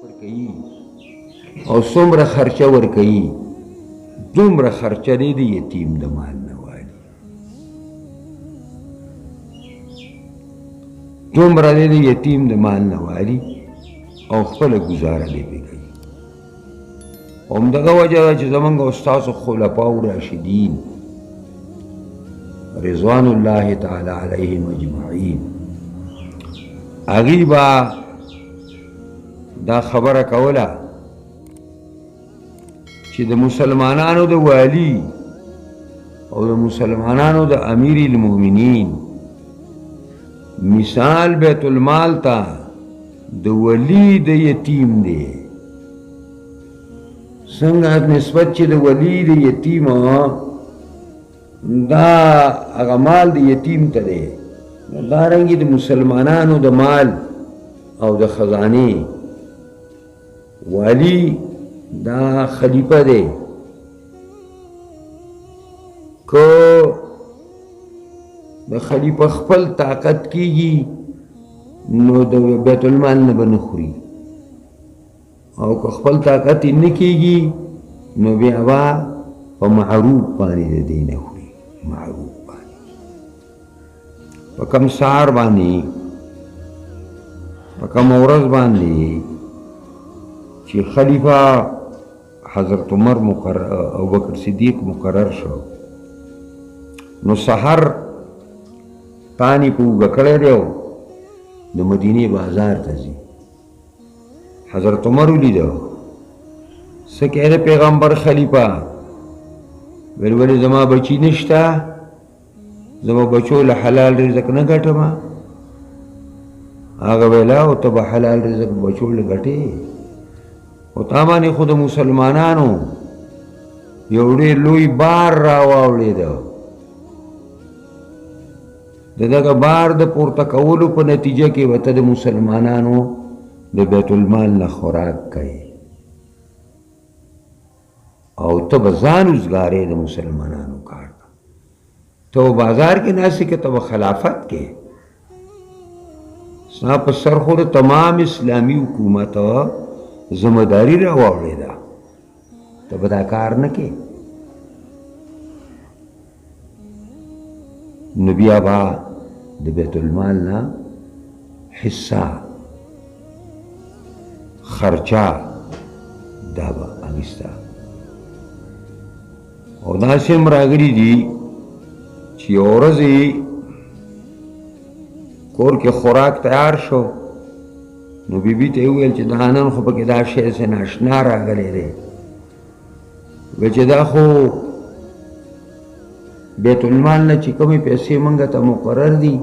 ورکوي او څومره خرچه ورکوي دومره خرچه دی د یتیم د مال نه والي، دومره دی د یتیم د مال نه والي او خپله ګزاره دی پې کوي. همدغه وجه ده چې زمونږ استاسو خلفاو راشدین رضوان الله تعالی علیهم اجمعین هغوی به دا خبره کوله چې د مسلمانانو د والی او د مسلمانانو د امیر المؤمنین مثال بیت المال ته د ولی د یتیم دی. څنګه نسبت چې د ولی د یتیم دا هغه مال د یتیم ته دی، نو دارنګې د مسلمانانو د مال او د خزانې والی دا خلیفه دی. که د خلیفه خپل طاقت کیږي نو د بیت المال نه به نه خوري، او که خپل طاقت یې نه کیږي نو بیا به په معروف باندې د دی نه خوري. معروف باندې په کم سهار باندې په کم ورځ باندې چې خلیفہ حضرت عمر ابوبکر صدیق مقرر شو، نو سحر پانی په اوږه کړی دی او د مدینې بازار ته ځي. حضرت عمر ولیده، څه کوې د پیغمبر خلیفہ؟ ویل ولې زما بچي نشته، زما بچو له حلال رزق نه ګټم. هغه ویله او ته به حلال رزق بچو له ګټې، او تا باندې خو د مسلمانانو یو ډېر لوی بار راواوړېده. د دغه بار د پورته کولو په نتیجه کې به ته د مسلمانانو د بیت المال نه خوراک کوي، او ته به ځان وزګارې د مسلمانانو کار ته. ته به بازار کې ناستې که ته به خلافت کې ستا په سر خو د تمام اسلامي حکومت ذمہداری را واوړېده، ته به دا کار نه کې. نو بیا به د بیت المال نه حصہ خرچه دا به اخیسته. او داسې هم راغلي دي چې یوه ورځ کور کې خوراک تیار شو، نو بیبي ته یې وویل چې دا نن خو پکې دا شی څه ناشنا راغلی دی. ویل چې دا خو بیت المال نه چې کومې پیسې موږ ته مقرر دي،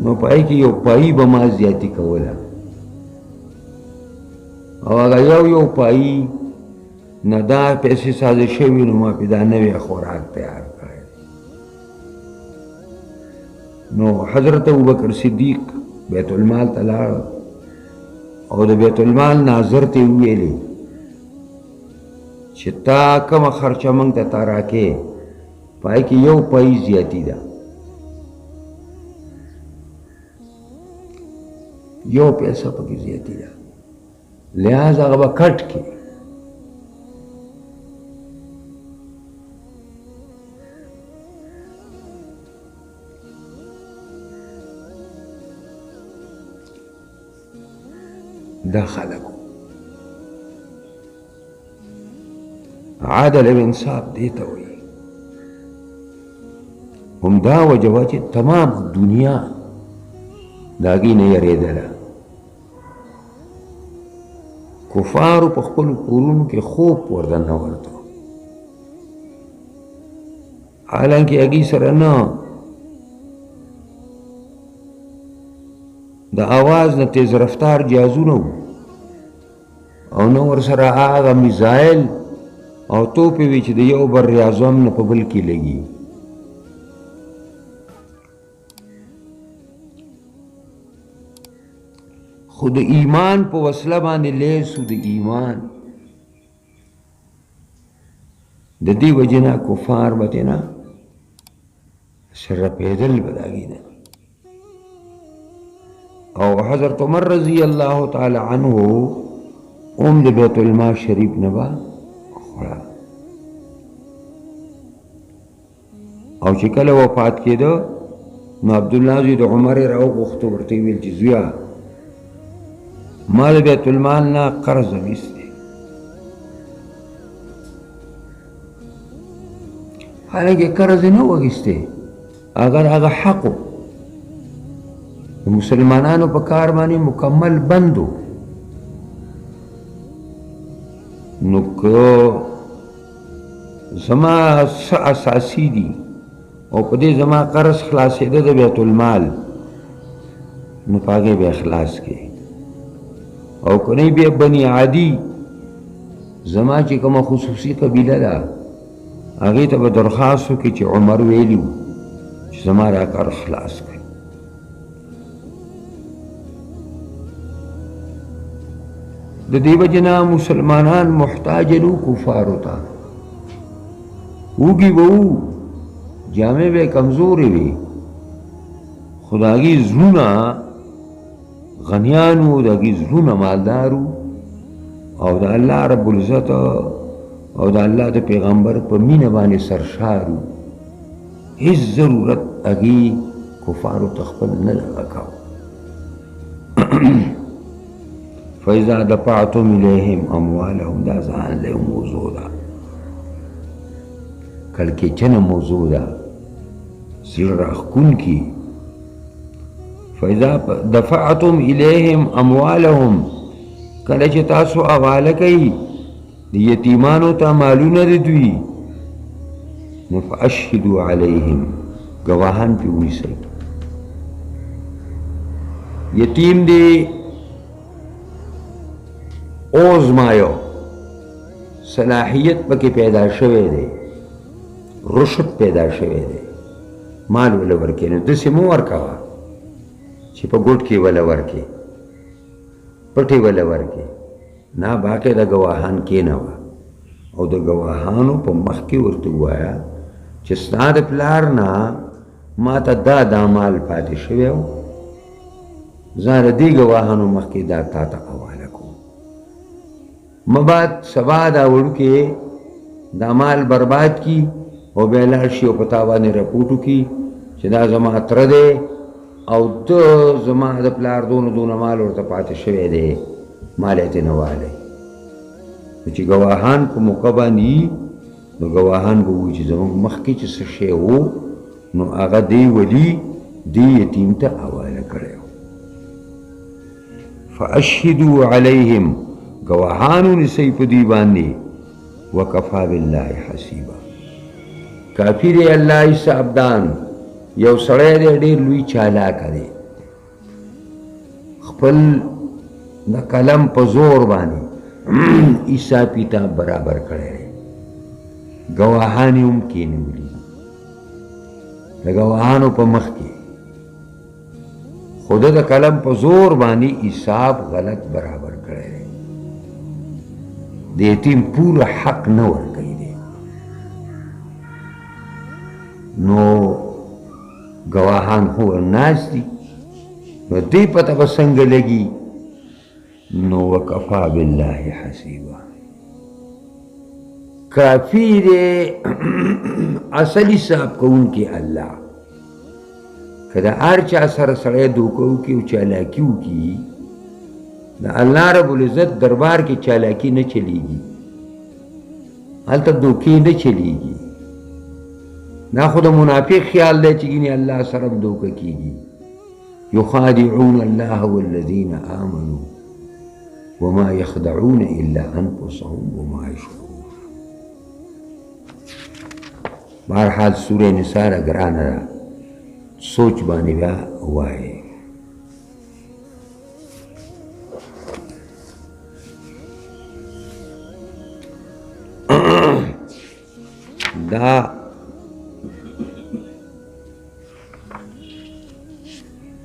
نو پای کې یو پایي به ما زیاتي کوله، او هغه یو پایي نه دا پیسې ساده شوي، نو ما پې دا نوی خوراک تیار کړی. نو حضرت ابوبکر صدیق بیت المال ته لاړ او د بیت المال ناظر ته یې وویلې چې تا کومه خرچه موږ ته تا راکې، پای کې یو پای زیاتی ده، یو پیسه پکې زیاتی ده، لہذا هغه به کټ کې. دا خلقو عادل او انصاف دیتا ہوئی. هم دا وجوه چې تمام دنیا داغی نه یریدله. کفارو په خپلو کورونو کې خوب ورته نه ورته، حالانکه هغوی سره نه د آواز نه تیز رفتار جهازونه وو، او نه ورسره هغه میزایل او توپې وي چې د یو بر اعظم نه په بل کې لګي. خو د ایمان په وسله باندې لیسو د ایمان د دې وجې نه کفار به ترې نه شرپېدل به د هغې نه. او حضرت عمر رضی اللہ تعالی عنہ اوم د بیت المال شریف نه با خوړه. او چې کله وفات کېده نو عبدالله زوی د عمر یې راوغوښته، ورته یې ویل چې زویه ما د بیت المال نه قرض اخیستی، حالانکه قرض یې نه و اخیستی، اگر هغه حق و د مسلمانانو په کار باندې مکمل بند و. نو که زما څه اساسي دي او په دې زما قرض خلاصېده د بیت المال، نو په هغې به اخلاص کې، او که نه بیا بني عادي زما چې کومه خصوصي قبیله ده هغې ته به درخواست وکړي چې عمر ویلي و چې زما دا قرض خلاص کړي. د دې وجې نه مسلمانان محتاج نو کفارو ته، وږي به وو، جامې به کمزورې وي، خو د هغې زړونه غنیان وو، د هغې زړونه مالدار وو، او د الله رب العزت او د الله د پیغمبر په مینه باندې سرشار وو. هیڅ ضرورت هغې کفارو ته خپل نه دغه کاوه. فإذا دفعتم إليهم أموالهم، دا ځان له موضوع ده، کړکېچنه موضوع ده، زړه راښکونکي. فإذا دفعتم إليهم أموالهم، کله چې تاسو حواله کوي د یتیمانو ته مالونه د دوی، نو فأشهدوا عليهم، ګواهان پې ونیسئ. یتیم دی اوزمایو، صلاحیت پکې پیدا شوی دی، رشد پیدا شوی دی، مال وله ورکې، نو داسې مو ورکوه چې په ګوټ کې وله ورکې، پټې وله ورکې، نه باقاعده ګواهان کېنوه، او د ګواهانو په مخ کې ورته ووایه چې ستا د پلار نه ما ته دا مال پاتې شوی و، زه د دې ګواهانو مخکې دا تا ته حواله کوم. مباد سبا دا وړوکې دا مال برباد کی او بیا لاړ شي او په تا باندې رپوټ وکړي چې دا زما تره دی او ته زما د پلار دونه مال ورته پاتې شوی دی، مال یې ترې نه والی. نو چې ګواهان په موقع باندې وي نو ګواهان به ووایي چې زموږ مخکې چې څه شی و نو هغه دی ولي دې یتیم ته حواله کړی و. فاشهدوا علیهم، گواهانو نسی پا دی باندی، وکفا باللہ حسیبا، کافی دی اللہ حسابدان. یو سڑے دی ډیر لوی چالاکه دی، خپل د قلم په زور باندې حساب کتاب برابر کړی دی، گواهان هم کېنولي د گواهانو په مخ کې، خود د قلم په زور باندې حساب غلط برابر کړی دی، د یتیم پوره حق نه ورکوي دی. نو گواهان خو ناست دي، نو دې پته به څنګه لګي؟ نو وکفا بالله حسیبا، کافی دی اصل حساب کوونکی الله. که د هر چا سره سړی دوکه وکړي او چالاکي وکړي، د الله رب العزت دربار کې چالاکي نه چلیږي، هلته دوکې نه چلیږي. دا خو د منافق خیال دی چې ګینې الله سره هم دوکه کېږي. یخادعون الله والذین آمنوا وما یخدعون الا انفسهم وما یشعرون. بہرحال سورہ نساء ګرانه ده، سوچ باندې بیا وایي. دا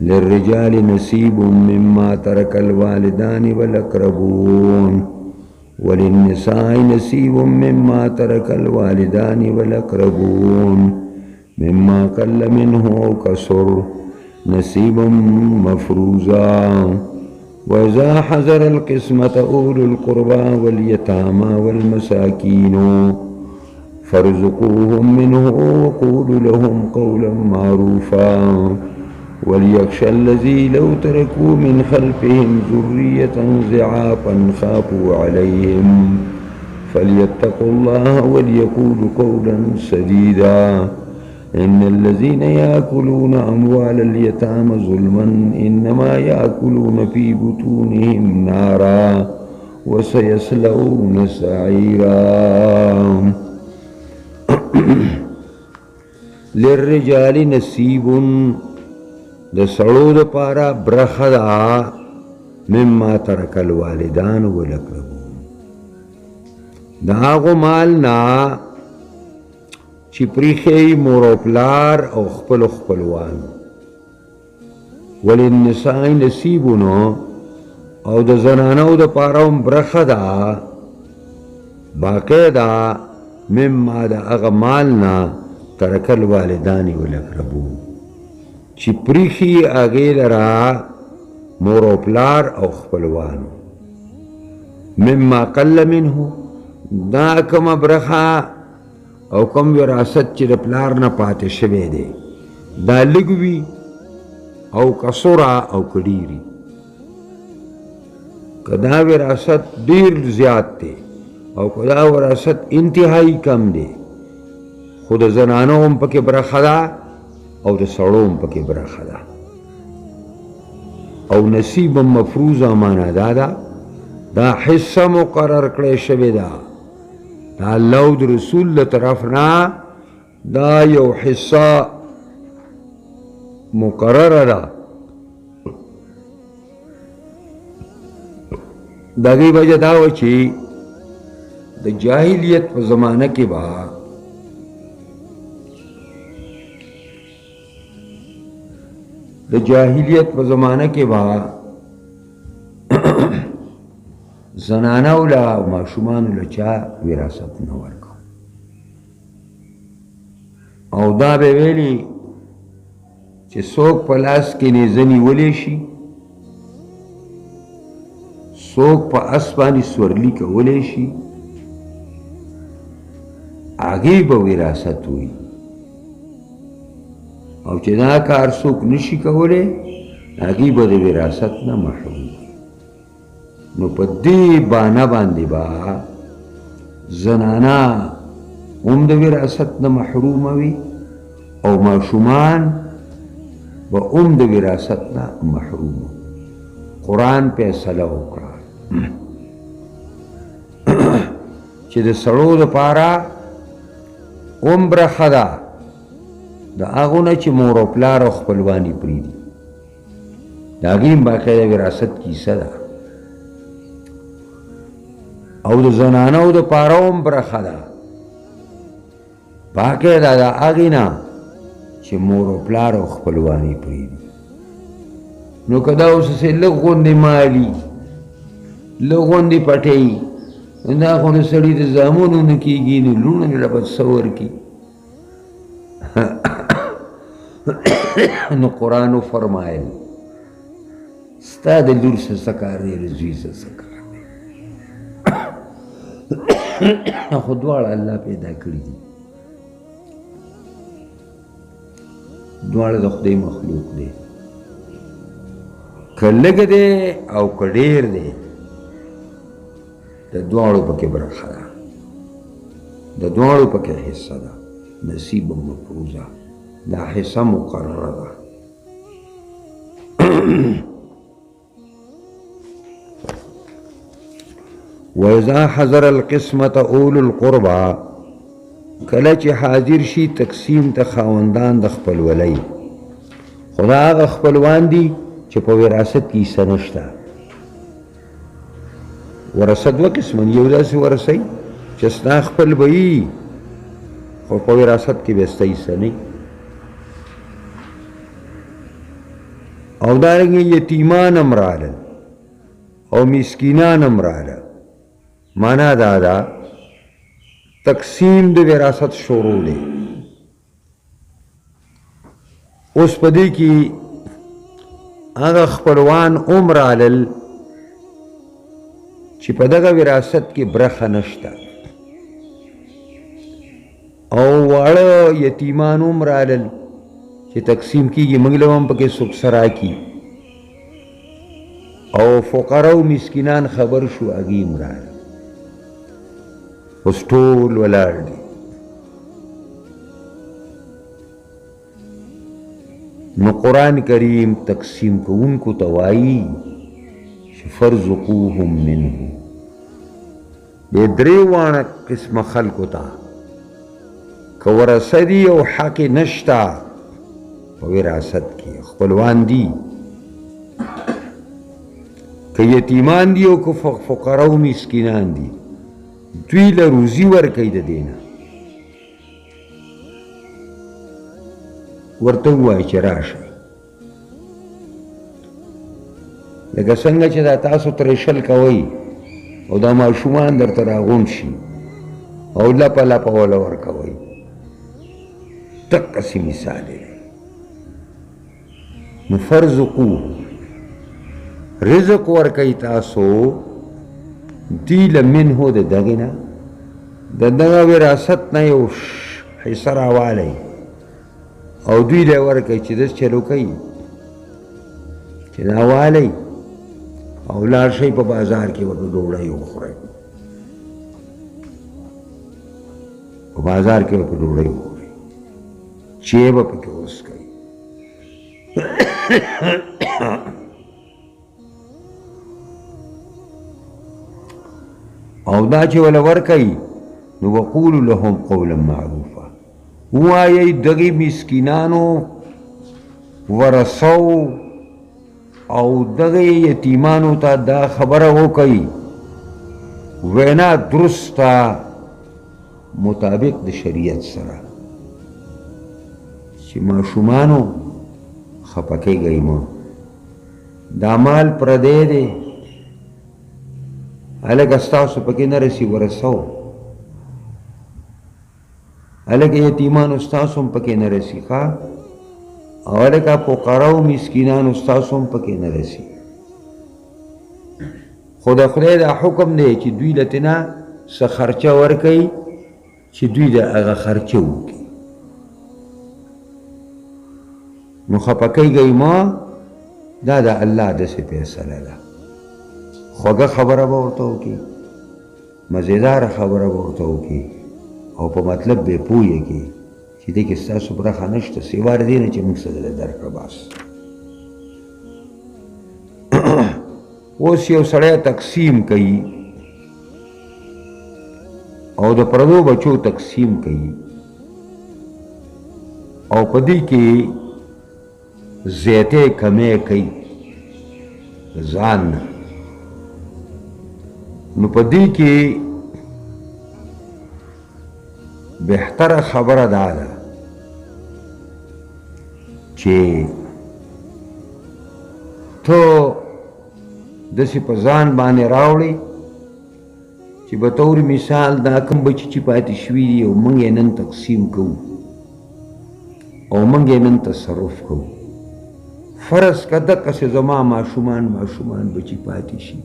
للرجال نصیب مما ترک الوالدان والاقربون وللنساء نصیب مما ترک الوالدان والاقربون مما قل منه او کثر نصیبا مفروضا وإذا حضر القسمة أولو القربى واليتامى والمساكين فارزقوهم منه وقولوا لهم قولا معروفا وليخشى الذي لو تركوا من خلفهم ذرية ضعافا خافوا عليهم فليتقوا الله وليقولوا قولا سديدا إن الذين يأكلون أموال اليتامى ظلما إنما يأكلون في بطونهم نارا وسيصلون سعيرا للرجال نصيب د سړو د پاره برخه ده مما ترک الوالدان والاقربون د هغو مال نه چې پریښی مور او پلار او خپلو خپلوان وللنساء نصیبونو او د زنانو د پاره هم برخه ده باقاعده مما د هغه مال نه ترک الوالدان والاقربون چې پریښي هغې لره مور او پلار او خپلوانو مما قل منه دا کومه برخه او کوم وراثت چې د پلار نه پاتې شوی دی دا لږ وي او کسوره او کډیري که دا وراثت ډیر زیات دی او که دا وراثت انتهایی کم دی خو د زنانو هم پکې برخه ده او د سړو هم پکې برخه ده او نصیب مفروضه معنا دا ده دا حصه مقرر کړی شوې ده د الله او د رسول له طرف نه دا یو حصه مقرره ده د هغې وجه دا وه چې د جاهلیت په زمانه کې به د جاهلیت په زمانه کې به زنانو له او ماشومانو له چا وراثت نه ورکو او دا به ویلي چې څوک په لاس کې نیزه نیولی شي څوک په اس باندې سورلي کولی شي هغې به وراثت وي او چې دا کار څوک نشي کولی هغې به د وراثت نه محروم نو په دې بانه باندې به زنانه هم د وراثت نه محرومه وي او ماشومان به هم د وراثت نه محروم قرآن فیصله وکړه چې د سړو دپاره هم برخه ده د هغو نه چې مور او پلار او خپلوانې پرېږدي د هغې هم باقاعده وراثت کیسه ده او د زنانو دپاره هم برخه ده باقاعده د هغې نه چې مور او پلار او خپلوانې پرېږدي نو که دا اوس هسې لږ غوندې مالي لږ غوندې پټوي دا خو د سړي د زامنو نه کېږي نو لوڼو له به څه ورکړي نو قرآن فرمایل ستا د لور څه کار دی د زوی څه کار دی خو دواړه الله پیدا کړي دي دواړه د خدای مخلوق دی که لږ دی او که ډېر دی د دواړو پکې برخه ده د دواړو پکې حصه ده نصیب مفروضه دا حصه مقرره ده وإذا حضر القسمة أولو القربى کله چې حاضر شي تقسیم ته خاوندان د خپلولۍ خو دا هغه خپلوان دي چې په وراثت کې حصه نشته ورثه دوه قسمه یو داسې ورثی چې ستا خپل به وي خو په وراثت کې به ستا حصه نه او دارنګې یتیمان هم راغلل او مسکینان هم راغله معنا دا ده تقسیم د وراثت شروع دی اوس په دې کې هغه خپلوان هم راغلل چې په دغه وراثت کې برخه نشته او واړه یتیمان هم رالل چې تقسیم کېږي موږ له هم پکې څوک څه راکړي او فقرا او مسکینان خبر شو هغې هم رالل اوس ټول ولاړ دي نو قرآن کریم تقسیم کوونکو ته وایي چې فرزقوهم منه دې درې واړه قسمه خلکو ته که ورثه دي او حق نشته په وراثت کې خپلوان دي که یتیمان دي او که فقرا او مسکینان دي دوی له روزي ورکوي د دې نه ورته ووایي چې راشه لکه څنګه چې دا تاسو ترېشل کوئ او دا ماشومان درته راغونډ شي او لپه لپه وله ورکوئ دقسې مثال دی نو فرزقوه رزق ورکوئ تاسو دوی له منهو د دغې نه د دغه وراثت نه یو حصه راوالی او دوی له ورکوئ چې داس چلو کوي چې دا والی او لاړ شئ په بازار کې ورته ډوډۍ وخورئ په بازار کې ورته ډوډۍ وخورئ چای به پکې وڅښئ او دا چې وله ورکوئ نو وقولو لهم قولا معروفا ووایئ دغې مسکینانو ورثو او دغه یتیمانو ته دا خبره وکړي وینا درسته مطابق د شریعت سره چې ماشومانو خفه کیږئ مه دا مال پردی دی هلکه ستاسو پکې نه رسي ورثو هلکه یتیمانو ستاسو هم پکې نه رسي ښه او هلکه فقرا او مسکینانو ستاسو هم پکې نه رسي خو د خدای دا حکم دی چې دوی له تېنه څه خرچه ورکوي چې دوی د هغه خرچه وکړي نو خفه کیږئ مه دا د الله داسې فیصله ده خوږه خبره به ورته وکړي مزیداره خبره به ورته وکړي او په مطلب به یې پوهېږي چې دې کې ستاسو برخه نشته سوا د دې نه چې موږ څه دله درکړه بس اوس یو سړی تقسیم کوي او د پردو بچو تقسیم کوي او په دې کې زیاتې کمې کوي ځان نه نو په دې کې بهتره خبره دا ده چې ته داسې په ځان باندې راوړې چې به طور مثال دا کوم بچي چې پاتې شوي دي او موږ یې نن تقسیم کوو او موږ یې نن تصرف کوو فرض که دقسې زما ماشومان بچي پاتې شي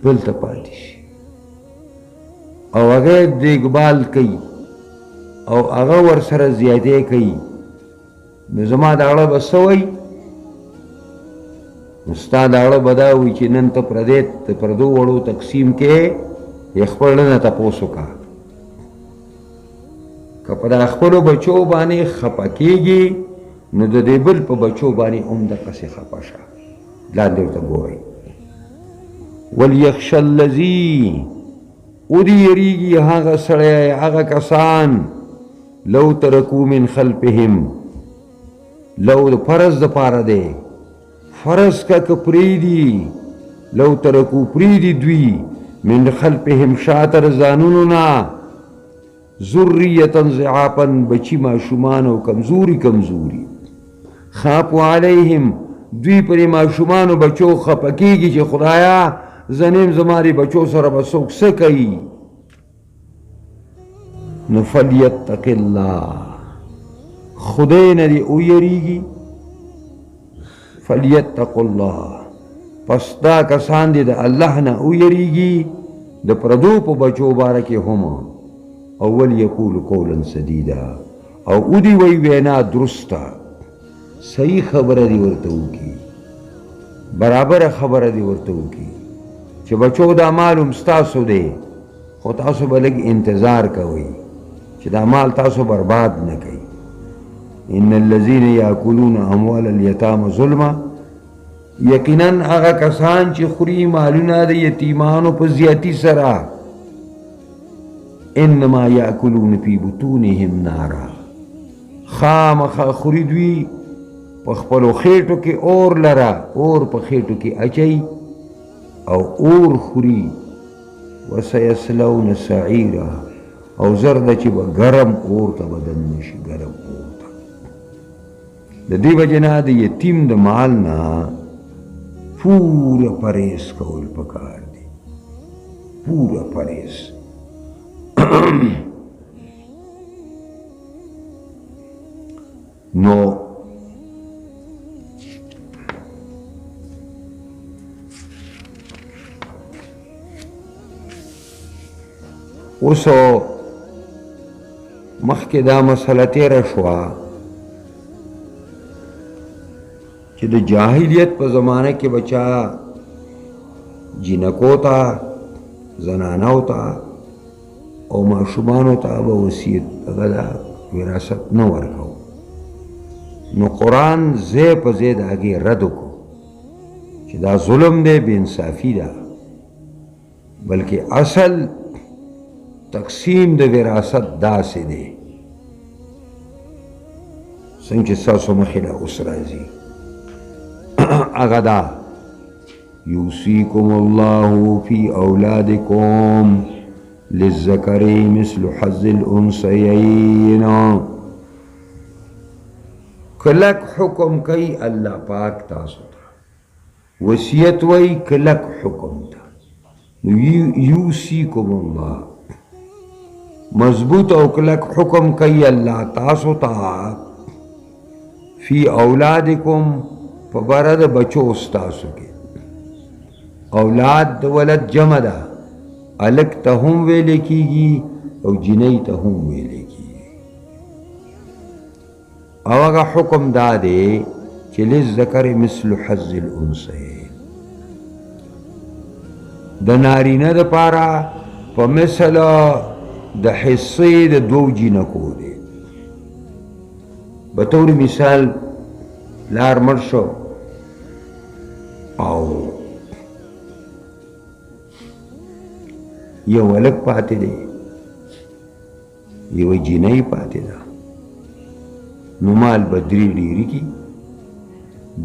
دلته پاتې شي او هغه دیکبال کوي او هغه ورسره زیاتې کوي نو زما د اړه به څه وایي نو ستا د اړه به دا وایي چې نن ته پردو وړو تقسیم کې یې خپل نه تپوس وکړه که په دا خپلو بچو باندې خفه کېږي نو د دې بل په بچو باندې هم دقسې خفه شه لاندې ورته ګورئ وليخشى الذي ودي يريږي هغه سړی هغه کسان لو ترکو من خلفهم لو د فرض دپاره دی فرض که پرېږدي لو ترکو پرېږدي دوی من خلفهم شاتر ځانونو نه ذریة ضعافا بچی ماشومان او کمزوري خافوا علیهم دوی پرې ماشومانو بچو خفه کېږي چې خدایا زنیم زماری بچو سره به څوک څه کوي نو فلیتق الله خدای نه دې ویریږي فلیتق الله پس دا کسان دي د الله نه ویریږي د پردو په بچو باره کې هم او ولیقول قولا سدیدا او ودی وی وینا درسته صحیح خبره دی ورته وکړي برابر خبره دی ورته وکړي چې بچو دا مال هم ستاسو دی خو تاسو به لږ انتظار کوئ چې دا مال تاسو برباد نه کوي ان الذین یاکلون اموال الیتام ظلما یقینا هغه کسان چې خوري مالونه د یتیمانو په زیاتی سره انما یاکلون فی بطونهم نارا خامخا خوري دوی په خپلو خېټو کې اور لره اور په خېټو کې اچوي او اور خوري وسیصلون سعیرا او زر ده چې به ګرم اور ته بدن نشي ګرم اور ته د دې وجې نه د یتیم د مال نه پوره پرهیز کول پکار دی پوره پرهیز نو اوسو مخکې دا مسله تیره شوه چې د جاهلیت په زمانه کې بچا جنکو ته زنانو ته او ماشومانو ته به وصیت هغه دا وراثت نه ورکو نو قرآن ځای په ځای د هغې رد وکړو چې دا ظلم دی بې انصافي ده بلکې اصل تقسیم د وراثت داسې دی څنګه چې ستاسو مخې له اوس راځي هغه دا یوصیکم الله فی اولادکم للذکر مثل حظ الانثیین کلک حکم کوي الله پاک تاسو ته وصیت وی کلک حکم ته یوصیکم الله مضبوط او کلک حکم کوي الله تاسو ته فی اولادکم په باره د بچو ستاسو کې اولاد د ولد جمع ده الک ته هم ویلې کېږي او جنۍ ته هم ویلې کېږي او هغه حکم دا دی چې للذکر مثل حظ الانثیین د نارینه دپاره په مثل د حصې د دوو جینکو دی بطور مثال لار مړ شو او یو هلک پاتې دی یوه جینۍ پاتې ده نو مال به درې ډېري کي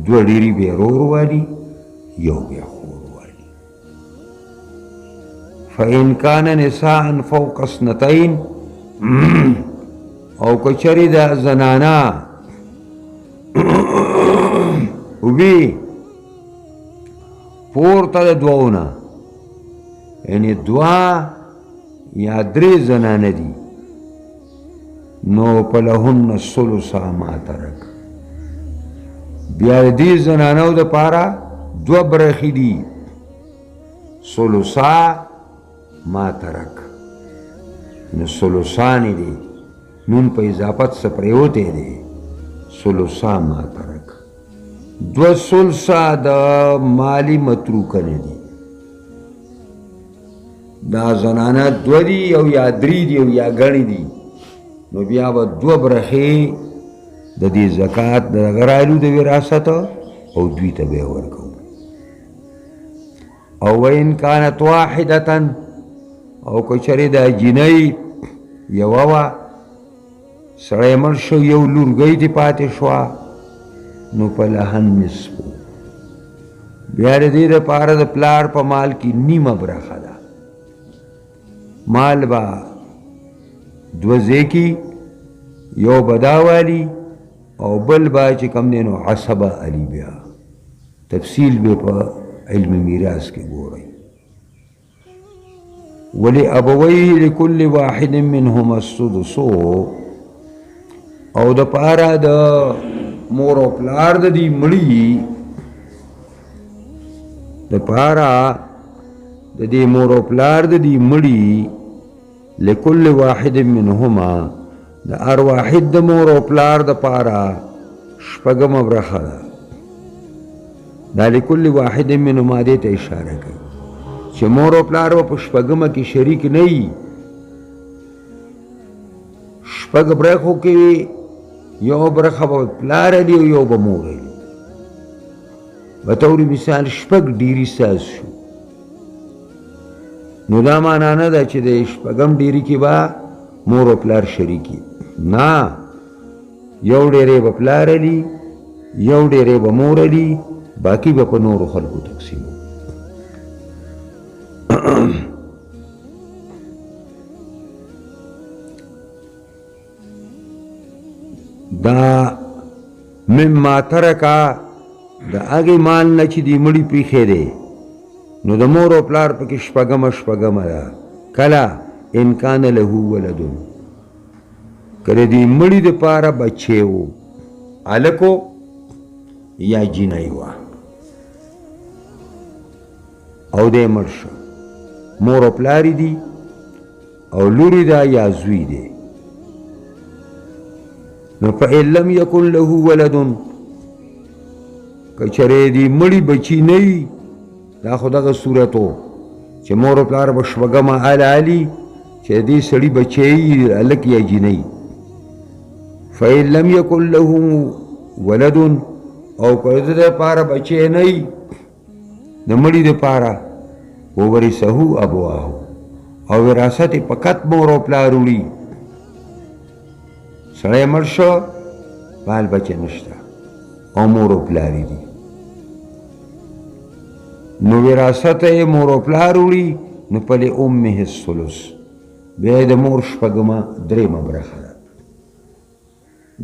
دوه ډېري به یې رور والي یو بیا خور والي فإن کان نساء فوق اثنتین او که چرې د زنانا وی پورته د دوو نه یعنی دوه یا درې زنانه دي نو فلهن الثلث ما ترک بیا د دې زنانو دپاره دوه برخې دي ثلثا ما ترک نو ثلثانې دي نون په اضافت څه پرېوتی دی ثلثا ما ترک دوه ثلثه د مالی متروکه نه دي دا زنانه دوه دي او یا درې دي او یا ګڼې دي نو بیا به دوه برخې د دې زکات د هغه رالو د وراثت او دوی ته به یې ورکوو او وإن کانت واحدة او که چېرې دا جینۍ یوه وه سړی مړ شو یو لورګۍ دې پاتې شوه نو فلها النصف بیا د دې دپاره د پلار په مال کې نیمه برخه ده مال به دوه ځای کې یو به دا والي او بل به چې کوم دی نو عصبه علي بیا تفصیل به په علم میراث کې ګورئ ولأبويه لكل واحد منهما السدس او د پاره د مور او پلار د دې مړي د پاره د دې مور او پلار د دې مړي لكل واحد منهما د هر واحد د مور او پلار د پاره شپږمه برخه ده. دا لكل واحد منهما دې ته اشاره کوي چې مور او پلار په شپږمه کې شریک نه وي. شپږ برخو کې یو برخه به پلار دی او یو به مور دی. به طور مثال شپږ ډیری ساز شو، نو دا معنا نه ده چې د شپږم ډیری کې به مور او پلار شریکي، نه، یو ډیری به پلار دی، یو ډیری به مور دی، باقی به په نورو خلکو تقسیمو. دا مما ترکا د هغې مال نه چې دې مړي پریښی دی، نو د مور او پلار پکې شپږمه ده. کله ان کان له ولدون، کله دې مړي دپاره بچی و، هلکو یا جینۍ وه او دی مړ شو، مور او پلاری دي او لوري ده یا زوی دی. نو فإن لم يكن له ولد، که چرې دې مړي بچي نه وي، دا خو دغه صورت و چې مور او پلار به شپږمه علي چې دې سړي بچی وي، هلک یا جینۍ. فإن لم يكن له ولد، او که د ده دپاره بچی نه وي د مړي دپاره، وورثه ابواه، او وراثت یې فقط مور او پلار وړي. سړی مړ شو، بال بچه نشته او مور او پلاری دي، نو وراثت یې مور او پلار وړي، نو پلې امه الثلث، بیا یې د مور شپږمه درېمه برخه ده.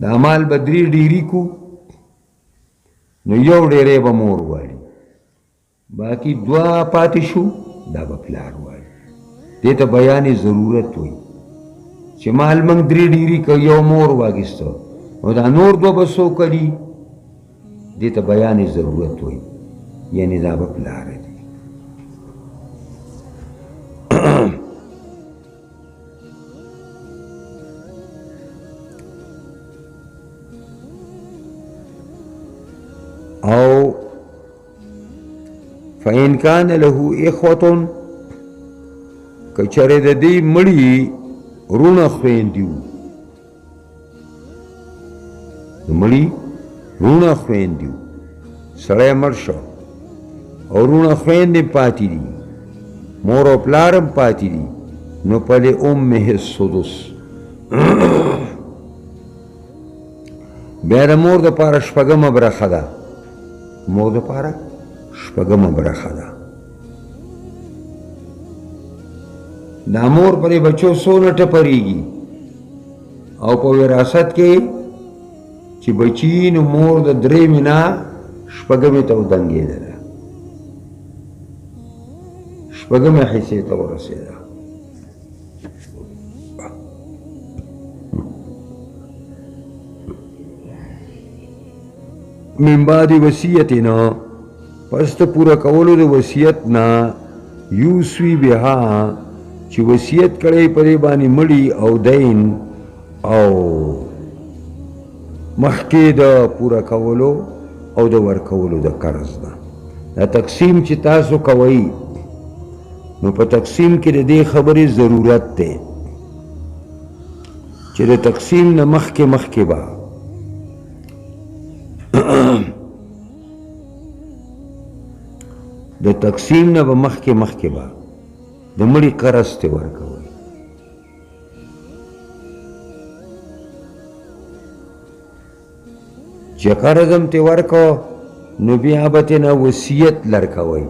دا مال به درې ډیري کو، نو یو ډیری به مور واړي، باقي دوه پاتې شو، دا به پلار واړي. دې ته بیان ضرورت وایي چې مال موږ درې ډیري که یو مور واخیسته، نو دا نور دوه به څوک کړي، دې ته بیان ضرورت وایي، یعنې دا به پلار دی. او فإن کان له اخوة، که چرې د دې مړي رونه خویندې وو، د مړي رونه خویندې وو، سړی مړ شو او رونه خویندې پاتې دي، مور او پلار هم پاتې دي، نو پلې امه السدس، بیا د مور دپاره شپږمه برخه ده، مور دپاره شپږمه برخه ده. دا مور پرې بچو څونه ټپرېږي، او په وراثت کې چې بچي، نو مور د درېمې نه شپږمې ته ودنګېدله، شپږمې حصې ته ورسېده. من بعد وصیتنا، پس د پوره کولو د وصیت نه، یوسوي بها، چې وصیت کړی په دې باندې مړي او دین، او مخکې د پوره کولو او د ورکولو د قرض ده. دا تقسیم چې تاسو کوئ، نو په تقسیم کې د دې خبرې ضرورت دی چې د تقسیم نه مخکې به د تقسیم نه به مخکې به د مړي قرض ته ورکوئ. چې قرض هم ته ورکو، نو بیا به ترې نه وصیت لرکوئ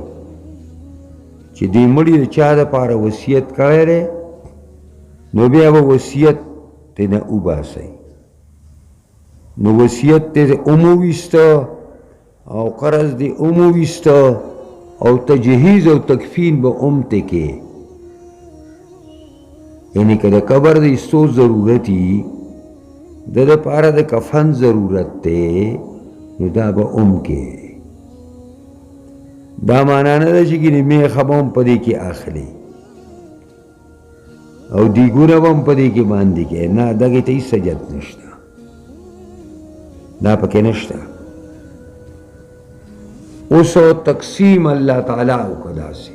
چې دې مړي د چا دپاره وصیت کړی دی، نو بیا به وصیت ترې نه وباسئ. نو وصیت ته وموویسته او قرض دې وموویسته او تجهیز او تکفین به هم ته کې، یعنی که د قبر د ایستو ضرورت وي، د دپاره د کفن ضرورت دی، نو دا به هم کې. دا معنا نه ده چې ګینې میخه به هم په دې کې اخلي او دیګونه به هم په دې کې باندې کې نه دغې ته هېڅ حاجت نشته دا پکې نشته اوس تقسیم الله تعالی وکړه داسې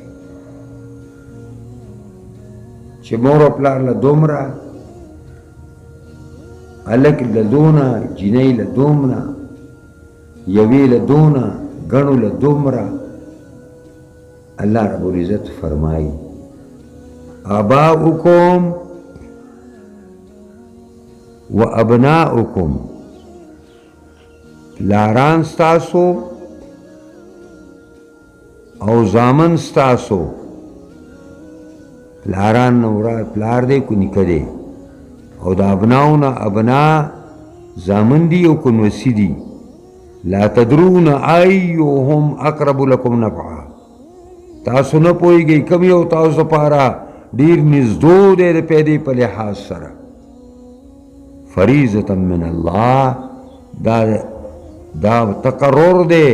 چې مور او پلار له دومره هلک له دونه جینۍ له دومره یوې له دونه ګڼو له دومره الله رب العزت فرمایي آباؤکم و ابناؤکم پلاران ستاسو او زامن ستاسو پلاران نورا پلار دے کو نکه دے او دا ابناؤنا ابنا زامن دی او کنوسی دی لا تدرون ایوهم اقرب لکم نفعا تاسو نه پوهیږئ کوم یو تاسو پاره ډیر نږدې دی د پیدې په لحاظ سره فریضة من الله دا تقرر دی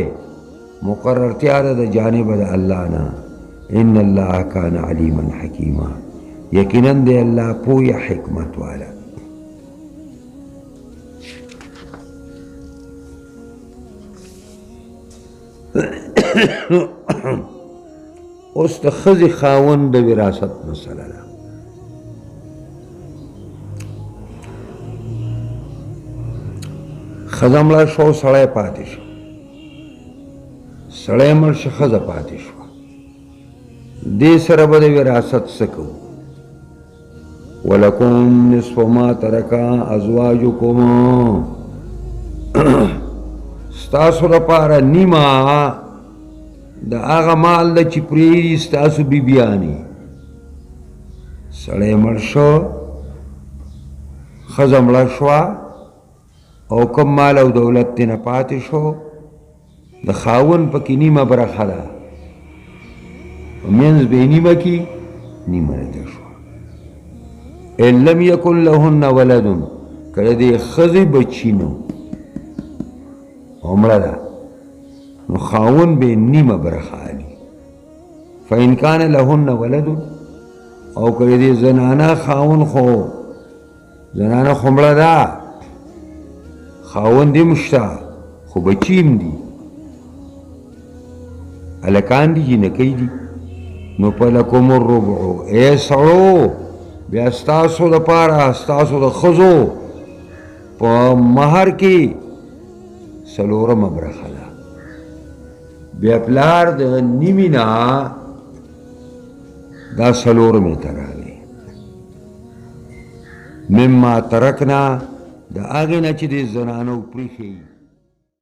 مقررتیا ده د جانب د الله نه ان الله کان علیما حکیما یقینا دی الله پوی حکمت والا اوس د ښځې خاوند د وراثت مسله ده ښځه مړه شو سړی پاتې شو سړی مړ شو ښځه پاتې شوه دې سره به د وراثت څه کوو ولکم نصف ما ترک ازواجکم ستاسو لپاره نیمه د هغه مال ده چې پرېږدي ستاسو بیبیانې سړی مړ شو ښځه مړه شوه او کم مال او دولت ترې نه پاتې شو د خاوند پکې نیمه برخه ده په منځ به یې نیمه کې نیمه رده شوه ان لم یکن لهن ولد که د دې ښځې بچي نو او مړه ده نو خاون به نیمه برخه اخلي فإن کان لهن ولد او که دې زنانه خاون خو زنانه خو مړه ده خاوند هم شته خو بچي هم دي هلکان دي جینکۍ دي نو فلکم الربع ای سړو بیا ستاسو دپاره ستاسو د ښځو په مهر کې څلورمه برخه ده بیا پلار د نیمې نه دا څلورمې ته راغلی مما ترکنا د هغې نه چې د زنانو پرېښی